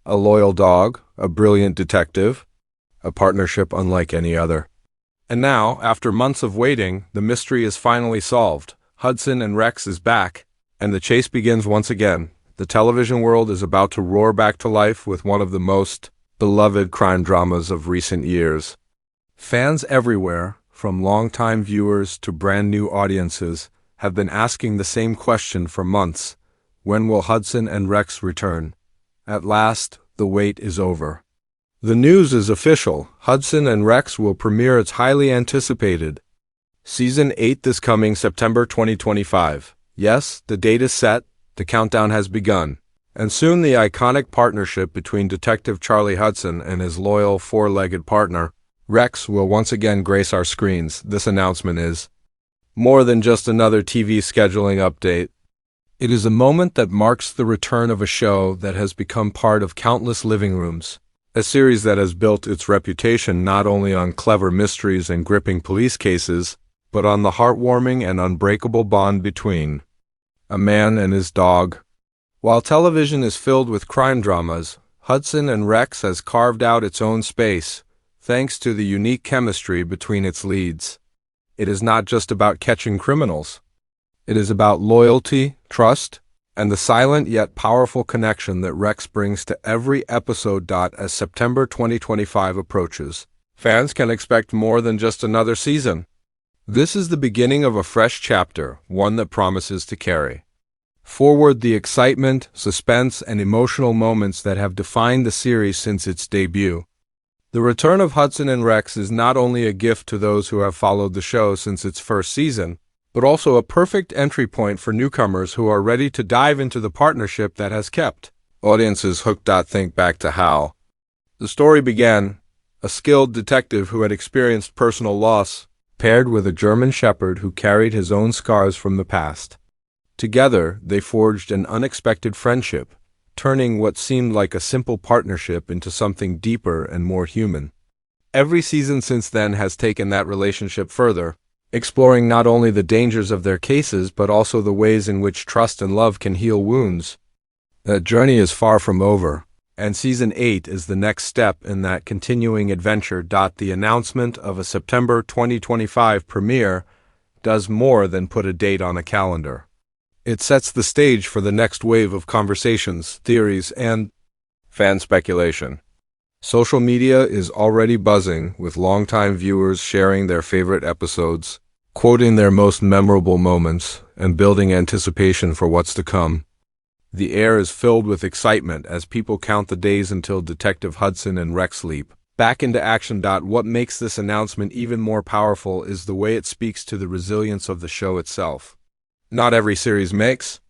A loyal dog, a brilliant detective, a partnership unlike any other. And now, after months of waiting, the mystery is finally solved. Hudson and Rex is back, and the chase begins once again. The television world is about to roar back to life with one of the most beloved crime dramas of recent years. Fans everywhere, from longtime viewers to brand new audiences, have been asking the same question for months. When will Hudson and Rex return? At last, the wait is over. The news is official. Hudson and Rex will premiere its highly anticipated Season 8 this coming September 2025. Yes, the date is set, the countdown has begun, and soon the iconic partnership between Detective Charlie Hudson and his loyal four-legged partner, Rex, will once again grace our screens. This announcement is more than just another TV scheduling update. It is a moment that marks the return of a show that has become part of countless living rooms, a series that has built its reputation not only on clever mysteries and gripping police cases, but on the heartwarming and unbreakable bond between a man and his dog. While television is filled with crime dramas, Hudson and Rex has carved out its own space, thanks to the unique chemistry between its leads. It is not just about catching criminals. It is about loyalty, trust, and the silent yet powerful connection that Rex brings to every episode. As September 2025 approaches, fans can expect more than just another season. This is the beginning of a fresh chapter, one that promises to carry forward the excitement, suspense, and emotional moments that have defined the series since its debut. The return of Hudson and Rex is not only a gift to those who have followed the show since its first season, but also a perfect entry point for newcomers who are ready to dive into the partnership that has kept audiences hooked. Think back to how the story began. A skilled detective who had experienced personal loss, paired with a German shepherd who carried his own scars from the past. Together, they forged an unexpected friendship, turning what seemed like a simple partnership into something deeper and more human. Every season since then has taken that relationship further, exploring not only the dangers of their cases but also the ways in which trust and love can heal wounds. That journey is far from over, and Season 8 is the next step in that continuing adventure. The announcement of a September 2025 premiere does more than put a date on a calendar. It sets the stage for the next wave of conversations, theories, and fan speculation. Social media is already buzzing, with longtime viewers sharing their favorite episodes, quoting their most memorable moments, and building anticipation for what's to come. The air is filled with excitement as people count the days until Detective Hudson and Rex leap back into action. What makes this announcement even more powerful is the way it speaks to the resilience of the show itself. Not every series makes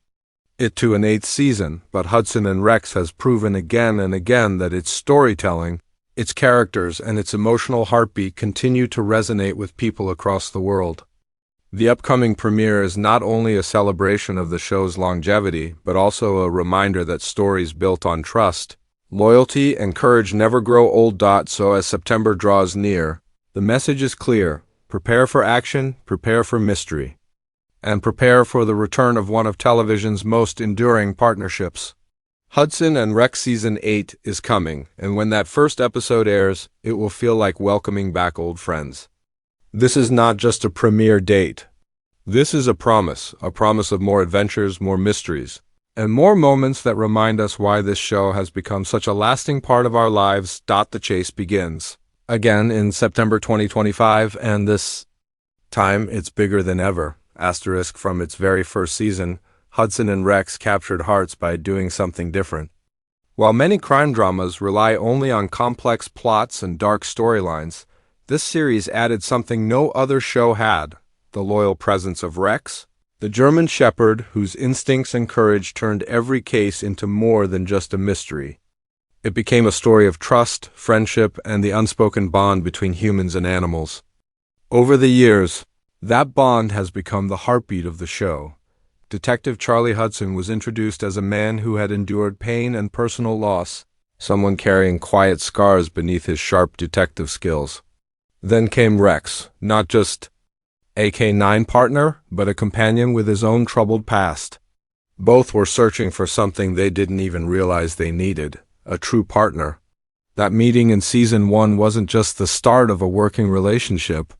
it to an 8th season, but Hudson and Rex has proven again and again that its storytelling, its characters, and its emotional heartbeat continue to resonate with people across the world. The upcoming premiere is not only a celebration of the show's longevity, but also a reminder that stories built on trust, loyalty, and courage never grow old. So as September draws near, the message is clear: prepare for action, prepare for mystery, and prepare for the return of one of television's most enduring partnerships. Hudson and Rex Season 8 is coming, and when that first episode airs, it will feel like welcoming back old friends. This is not just a premiere date. This is a promise of more adventures, more mysteries, and more moments that remind us why this show has become such a lasting part of our lives. The chase begins again in September 2025, and this time it's bigger than ever. From its very first season, Hudson and Rex captured hearts by doing something different. While many crime dramas rely only on complex plots and dark storylines, this series added something no other show had: the loyal presence of Rex, the German shepherd whose instincts and courage turned every case into more than just a mystery. It became a story of trust, friendship, and the unspoken bond between humans and animals. Over the years, that bond has become the heartbeat of the show. Detective Charlie Hudson was introduced as a man who had endured pain and personal loss, someone carrying quiet scars beneath his sharp detective skills. Then came Rex, not just a K9 partner, but a companion with his own troubled past. Both were searching for something they didn't even realize they needed: a true partner. That meeting in season 1 wasn't just the start of a working relationship.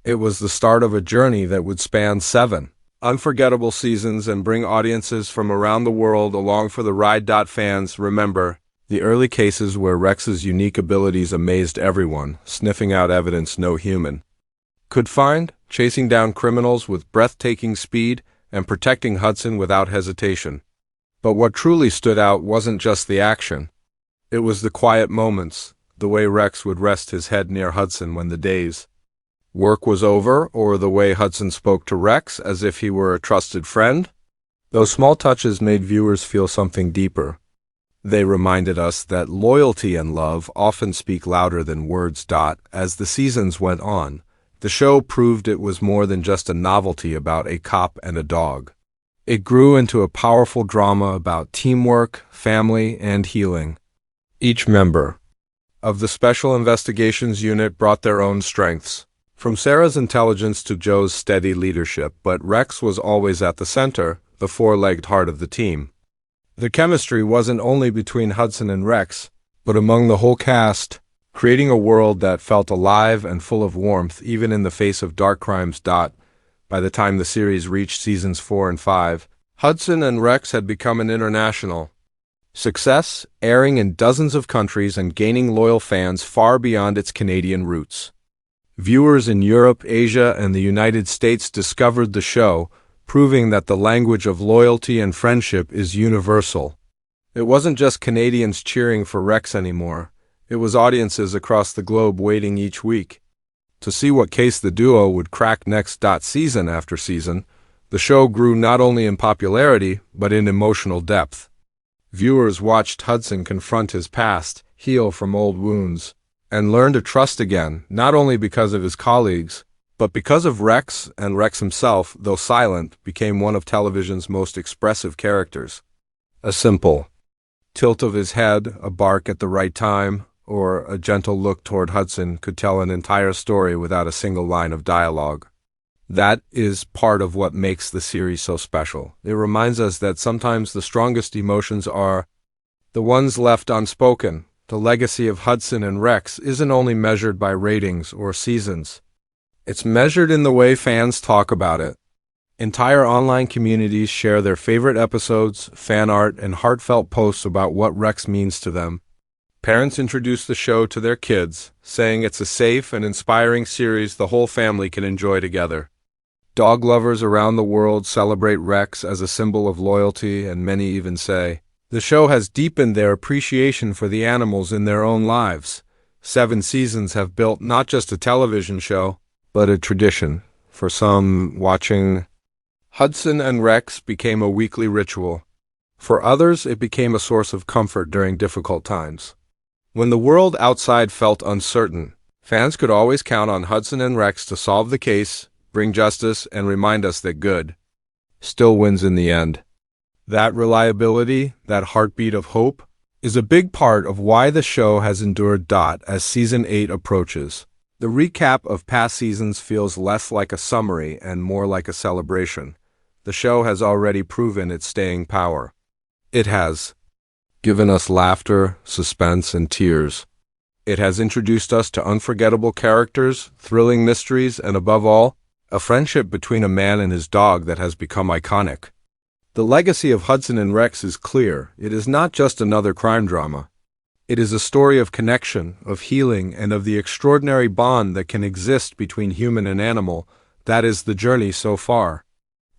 It was the start of a journey that would span 7 unforgettable seasons and bring audiences from around the world along for the ride. Fans remember the early cases where Rex's unique abilities amazed everyone, sniffing out evidence no human could find, chasing down criminals with breathtaking speed, and protecting Hudson without hesitation. But what truly stood out wasn't just the action. It was the quiet moments, the way Rex would rest his head near Hudson when the day's work was over, or the way Hudson spoke to Rex as if he were a trusted friend. Those small touches made viewers feel something deeper. They reminded us that loyalty and love often speak louder than words. As the seasons went on, the show proved it was more than just a novelty about a cop and a dog. It grew into a powerful drama about teamwork, family, and healing. Each member of the Special Investigations Unit brought their own strengths, from Sarah's intelligence to Joe's steady leadership, but Rex was always at the center, the four-legged heart of the team. The chemistry wasn't only between Hudson and Rex, but among the whole cast, creating a world that felt alive and full of warmth even in the face of dark crimes. By the time the series reached seasons 4 and 5, Hudson and Rex had become an international success, airing in dozens of countries and gaining loyal fans far beyond its Canadian roots. Viewers in Europe, Asia, and the United States discovered the show, proving that the language of loyalty and friendship is universal. It wasn't just Canadians cheering for Rex anymore. It was audiences across the globe waiting each week to see what case the duo would crack next. Season after season, the show grew not only in popularity, but in emotional depth. Viewers watched Hudson confront his past, heal from old wounds, and learn to trust again, not only because of his colleagues, but because of Rex, and Rex himself, though silent, became one of television's most expressive characters. A simple tilt of his head, a bark at the right time, or a gentle look toward Hudson could tell an entire story without a single line of dialogue. That is part of what makes the series so special. It reminds us that sometimes the strongest emotions are the ones left unspoken. The legacy of Hudson and Rex isn't only measured by ratings or seasons. It's measured in the way fans talk about it. Entire online communities share their favorite episodes, fan art, and heartfelt posts about what Rex means to them. Parents introduce the show to their kids, saying it's a safe and inspiring series the whole family can enjoy together. Dog lovers around the world celebrate Rex as a symbol of loyalty, and many even say the show has deepened their appreciation for the animals in their own lives. 7 seasons have built not just a television show, but a tradition. For some, watching Hudson and Rex became a weekly ritual. For others, it became a source of comfort during difficult times. When the world outside felt uncertain, fans could always count on Hudson and Rex to solve the case, bring justice, and remind us that good still wins in the end. That reliability, that heartbeat of hope, is a big part of why the show has endured. As season 8 approaches, the recap of past seasons feels less like a summary and more like a celebration. The show has already proven its staying power. It has given us laughter, suspense, and tears. It has introduced us to unforgettable characters, thrilling mysteries, and above all, a friendship between a man and his dog that has become iconic. The legacy of Hudson and Rex is clear. It is not just another crime drama. It is a story of connection, of healing, and of the extraordinary bond that can exist between human and animal. That is the journey so far.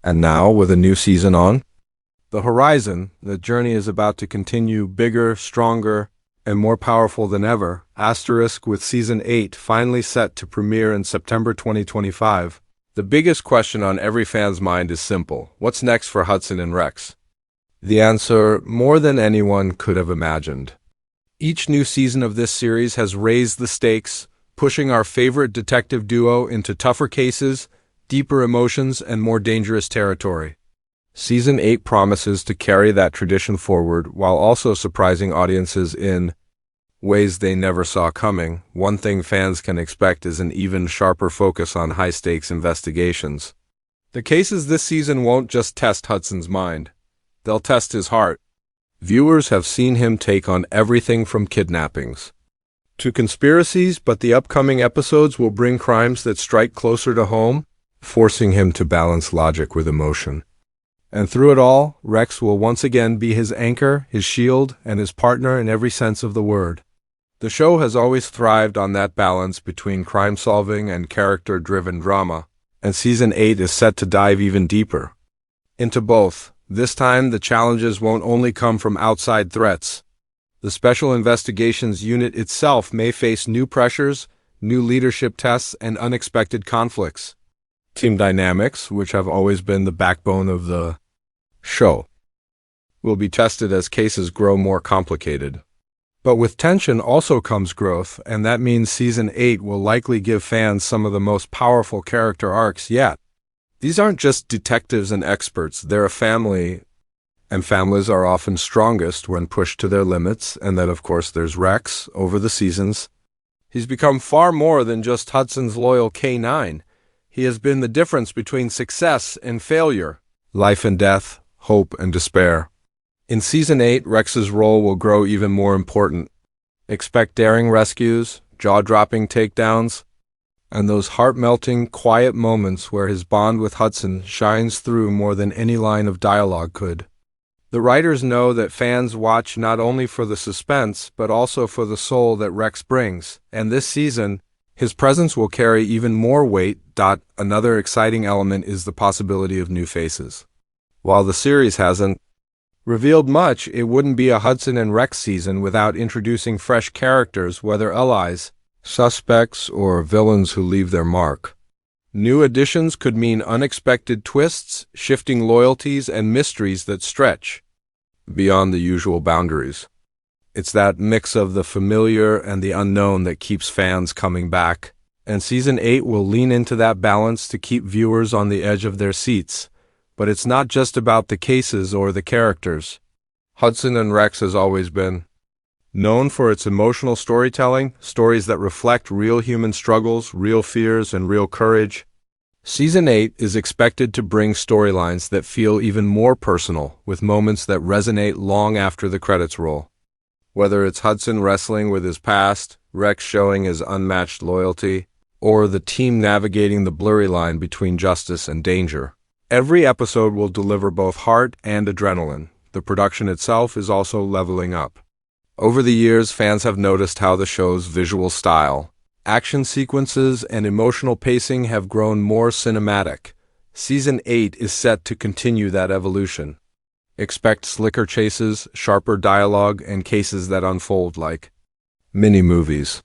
And now, with a new season on the horizon, the journey is about to continue bigger, stronger, and more powerful than ever. With season 8 finally set to premiere in September 2025. The biggest question on every fan's mind is simple. What's next for Hudson and Rex? The answer, more than anyone could have imagined. Each new season of this series has raised the stakes, pushing our favorite detective duo into tougher cases, deeper emotions, and more dangerous territory. Season 8 promises to carry that tradition forward while also surprising audiences in ways they never saw coming. One thing fans can expect is an even sharper focus on high-stakes investigations. The cases this season won't just test Hudson's mind. They'll test his heart. Viewers have seen him take on everything from kidnappings to conspiracies, but the upcoming episodes will bring crimes that strike closer to home, forcing him to balance logic with emotion. And through it all, Rex will once again be his anchor, his shield, and his partner in every sense of the word. The show has always thrived on that balance between crime-solving and character-driven drama, and Season 8 is set to dive even deeper into both. This time, the challenges won't only come from outside threats. The Special Investigations Unit itself may face new pressures, new leadership tests, and unexpected conflicts. Team dynamics, which have always been the backbone of the show, will be tested as cases grow more complicated. But with tension also comes growth, and that means Season 8 will likely give fans some of the most powerful character arcs yet. These aren't just detectives and experts, they're a family, and families are often strongest when pushed to their limits, and then of course there's Rex. Over the seasons, he's become far more than just Hudson's loyal K9. He has been the difference between success and failure, life and death, hope and despair. In Season 8, Rex's role will grow even more important. Expect daring rescues, jaw-dropping takedowns, and those heart-melting, quiet moments where his bond with Hudson shines through more than any line of dialogue could. The writers know that fans watch not only for the suspense, but also for the soul that Rex brings, and this season, his presence will carry even more weight. Another exciting element is the possibility of new faces. While the series hasn't revealed much, it wouldn't be a Hudson and Rex season without introducing fresh characters, whether allies, suspects, or villains who leave their mark. New additions could mean unexpected twists, shifting loyalties, and mysteries that stretch beyond the usual boundaries. It's that mix of the familiar and the unknown that keeps fans coming back, and Season 8 will lean into that balance to keep viewers on the edge of their seats. But it's not just about the cases or the characters. Hudson and Rex has always been known for its emotional storytelling, stories that reflect real human struggles, real fears, and real courage. Season 8 is expected to bring storylines that feel even more personal, with moments that resonate long after the credits roll. Whether it's Hudson wrestling with his past, Rex showing his unmatched loyalty, or the team navigating the blurry line between justice and danger, every episode will deliver both heart and adrenaline. The production itself is also leveling up. Over the years, fans have noticed how the show's visual style, action sequences, and emotional pacing have grown more cinematic. Season 8 is set to continue that evolution. Expect slicker chases, sharper dialogue, and cases that unfold like mini-movies.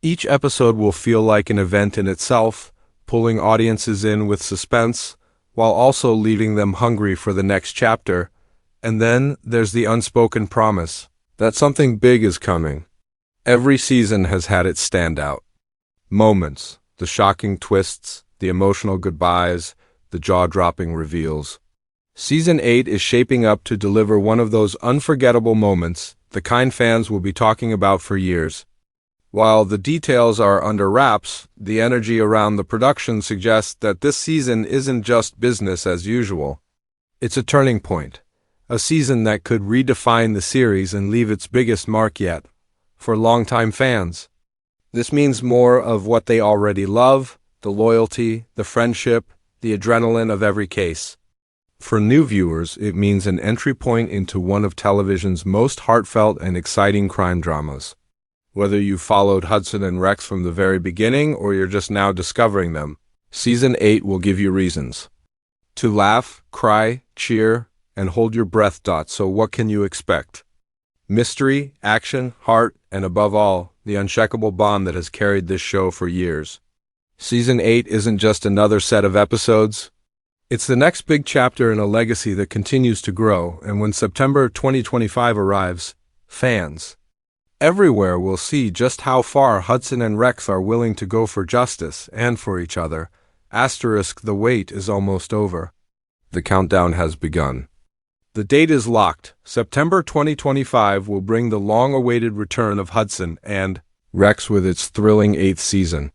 Each episode will feel like an event in itself, pulling audiences in with suspense, while also leaving them hungry for the next chapter. And then there's the unspoken promise that something big is coming. Every season has had its standout moments, the shocking twists, the emotional goodbyes, the jaw-dropping reveals. Season 8 is shaping up to deliver one of those unforgettable moments, the kind fans will be talking about for years. While the details are under wraps, the energy around the production suggests that this season isn't just business as usual. It's a turning point. A season that could redefine the series and leave its biggest mark yet. For longtime fans, this means more of what they already love, the loyalty, the friendship, the adrenaline of every case. For new viewers, it means an entry point into one of television's most heartfelt and exciting crime dramas. Whether you followed Hudson and Rex from the very beginning or you're just now discovering them, Season 8 will give you reasons to laugh, cry, cheer, and hold your breath. So what can you expect? Mystery, action, heart, and above all, the unshakable bond that has carried this show for years. Season 8 isn't just another set of episodes. It's the next big chapter in a legacy that continues to grow, and when September 2025 arrives, fans everywhere will see just how far Hudson and Rex are willing to go for justice and for each other. The wait is almost over. The countdown has begun. The date is locked. September 2025 will bring the long-awaited return of Hudson and Rex with its thrilling 8th season.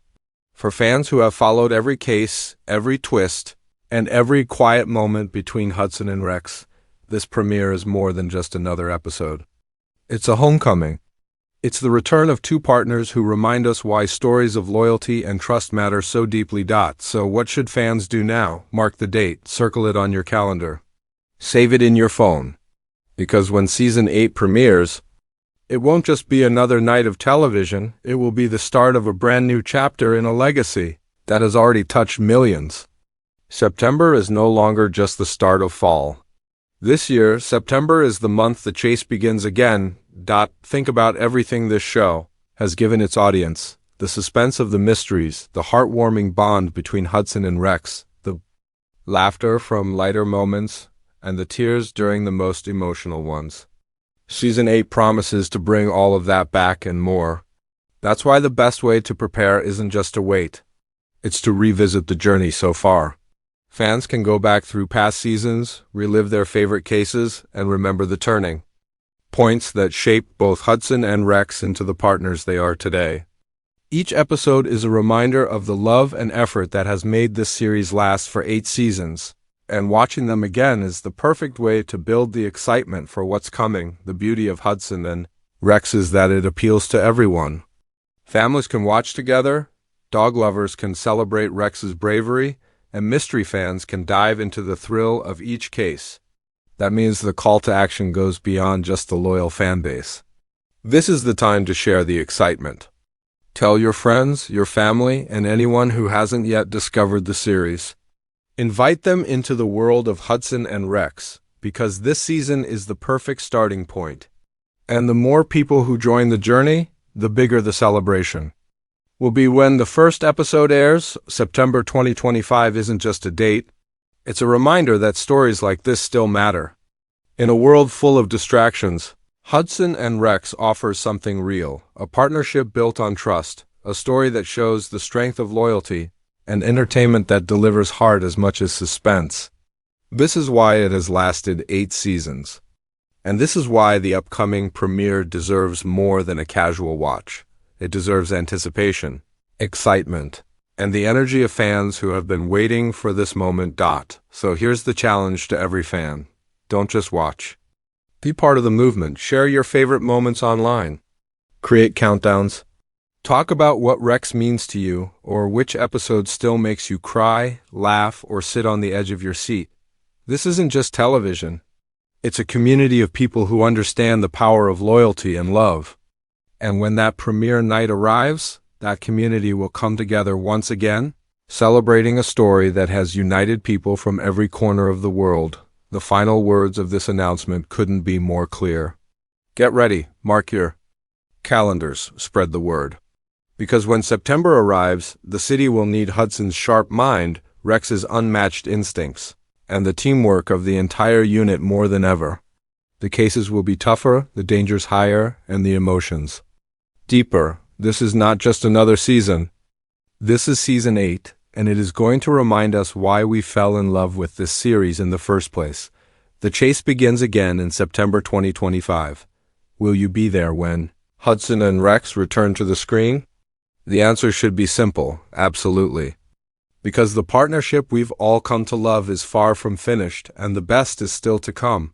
For fans who have followed every case, every twist, and every quiet moment between Hudson and Rex, this premiere is more than just another episode. It's a homecoming. It's the return of two partners who remind us why stories of loyalty and trust matter so deeply. So what should fans do now? Mark the date, circle it on your calendar. Save it in your phone. Because when Season 8 premieres, it won't just be another night of television, it will be the start of a brand new chapter in a legacy that has already touched millions. September is no longer just the start of fall. This year, September is the month the chase begins again. Think about everything this show has given its audience. The suspense of the mysteries, the heartwarming bond between Hudson and Rex, the laughter from lighter moments, and the tears during the most emotional ones. Season 8 promises to bring all of that back and more. That's why the best way to prepare isn't just to wait. It's to revisit the journey so far. Fans can go back through past seasons, relive their favorite cases, and remember the turning points that shaped both Hudson and Rex into the partners they are today. Each episode is a reminder of the love and effort that has made this series last for 8 seasons, and watching them again is the perfect way to build the excitement for what's coming. The beauty of Hudson and Rex is that it appeals to everyone. Families can watch together, dog lovers can celebrate Rex's bravery, and mystery fans can dive into the thrill of each case. That means the call to action goes beyond just the loyal fan base. This is the time to share the excitement. Tell your friends, your family, and anyone who hasn't yet discovered the series. Invite them into the world of Hudson and Rex, because this season is the perfect starting point. And the more people who join the journey, the bigger the celebration will be when the first episode airs. September 2025 isn't just a date. It's a reminder that stories like this still matter. In a world full of distractions, Hudson and Rex offers something real, a partnership built on trust, a story that shows the strength of loyalty, and entertainment that delivers heart as much as suspense. This is why it has lasted 8 seasons. And this is why the upcoming premiere deserves more than a casual watch. It deserves anticipation, excitement, and the energy of fans who have been waiting for this moment. So here's the challenge to every fan. Don't just watch. Be part of the movement. Share your favorite moments online. Create countdowns. Talk about what Rex means to you, or which episode still makes you cry, laugh, or sit on the edge of your seat. This isn't just television. It's a community of people who understand the power of loyalty and love. And when that premiere night arrives, that community will come together once again, celebrating a story that has united people from every corner of the world. The final words of this announcement couldn't be more clear. Get ready, mark your calendars, spread the word. Because when September arrives, the city will need Hudson's sharp mind, Rex's unmatched instincts, and the teamwork of the entire unit more than ever. The cases will be tougher, the dangers higher, and the emotions deeper. This is not just another season. This is Season 8, and it is going to remind us why we fell in love with this series in the first place. The chase begins again in September 2025. Will you be there when Hudson and Rex return to the screen? The answer should be simple, absolutely. Because the partnership we've all come to love is far from finished, and the best is still to come.